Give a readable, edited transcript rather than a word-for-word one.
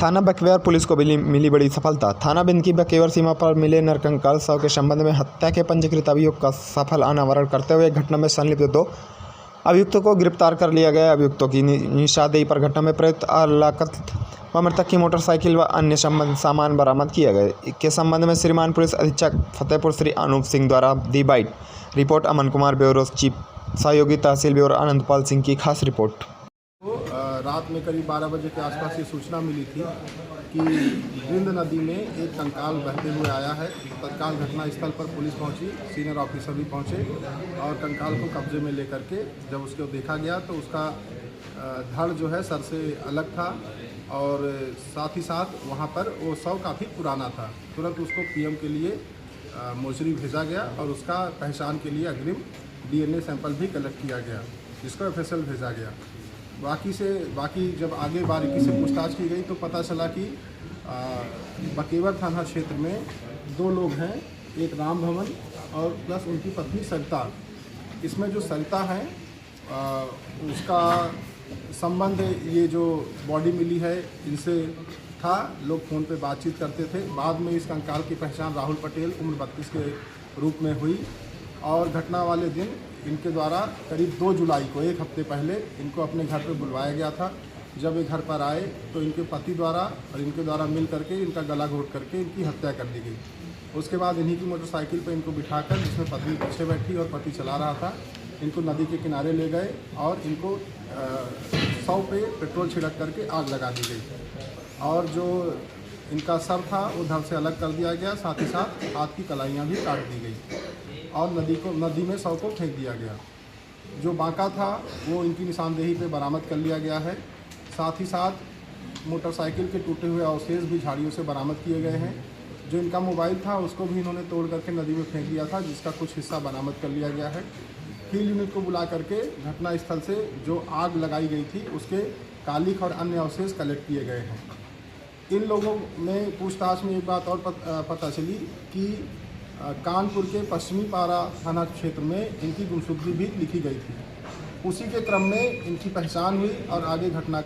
थाना बकेवर पुलिस को मिली बड़ी सफलता। थाना बिंद की बकेवर सीमा पर मिले नरकंकाल शव के संबंध में हत्या के पंजीकृत अभियुक्त का सफल अनावरण करते हुए घटना में संलिप्त 2 अभियुक्तों को गिरफ्तार कर लिया गया। अभियुक्तों की निशानदेही पर घटना में प्रयुक्त अलाकत व मृतक की मोटरसाइकिल व अन्य सामान बरामद किए गए। के संबंध में श्रीमान पुलिस अधीक्षक फतेहपुर श्री अनूप सिंह द्वारा दी bite report. Aman Kumar bureau chief, सहयोगी तहसील ब्यूरो अनंतपाल सिंह की खास रिपोर्ट। रात में करीब 12 बजे के आसपास ये सूचना मिली थी कि बिंद नदी में एक कंकाल बहते हुए आया है। तत्काल घटनास्थल पर पुलिस पहुंची, सीनियर ऑफिसर भी पहुंचे और कंकाल को कब्जे में लेकर के जब उसको देखा गया तो उसका धड़ जो है सर से अलग था और साथ ही साथ वहां पर वो शव काफ़ी पुराना था। तुरंत उसको पीएम के लिए मोर्चरी भेजा गया और उसका पहचान के लिए अग्रिम डीएनए सैंपल भी कलेक्ट किया गया, जिसको एफएसएल भेजा गया। बाकी जब आगे बारीकी से पूछताछ की गई तो पता चला कि बकेवर थाना क्षेत्र में 2 लोग हैं, एक राम भवन और प्लस उनकी पत्नी सरिता। इसमें जो सरिता है उसका संबंध ये जो बॉडी मिली है इनसे था। लोग फ़ोन पे बातचीत करते थे। बाद में इस कंकाल की पहचान राहुल पटेल उम्र 32 के रूप में हुई और घटना वाले दिन इनके द्वारा करीब 2 जुलाई को, एक हफ्ते पहले, इनको अपने घर पर बुलवाया गया था। जब ये घर पर आए तो इनके पति द्वारा और इनके द्वारा मिल करके इनका गला घोट करके इनकी हत्या कर दी गई। उसके बाद इन्हीं की मोटरसाइकिल पर इनको बिठाकर, जिसमें पत्नी पीछे बैठी और पति चला रहा था, इनको नदी के किनारे ले गए और इनको शव पे पेट्रोल छिड़क करके आग लगा दी गई और जो इनका सर था वो धड़ से अलग कर दिया गया। साथ ही साथ हाथ की कलाइयाँ भी काट दी गई और नदी में शव को फेंक दिया गया। जो बांका था वो इनकी निशानदेही पे बरामद कर लिया गया है। साथ ही साथ मोटरसाइकिल के टूटे हुए अवशेष भी झाड़ियों से बरामद किए गए हैं। जो इनका मोबाइल था उसको भी इन्होंने तोड़ करके नदी में फेंक दिया था, जिसका कुछ हिस्सा बरामद कर लिया गया है। फील्ड यूनिट को बुला करके घटनास्थल से जो आग लगाई गई थी उसके कालिख और अन्य अवशेष कलेक्ट किए गए हैं। इन लोगों में पूछताछ में एक बात और पता चली कि कानपुर के पश्चिमी पारा थाना क्षेत्र में इनकी गुमशुदगी भी लिखी गई थी। उसी के क्रम में इनकी पहचान हुई और आगे घटना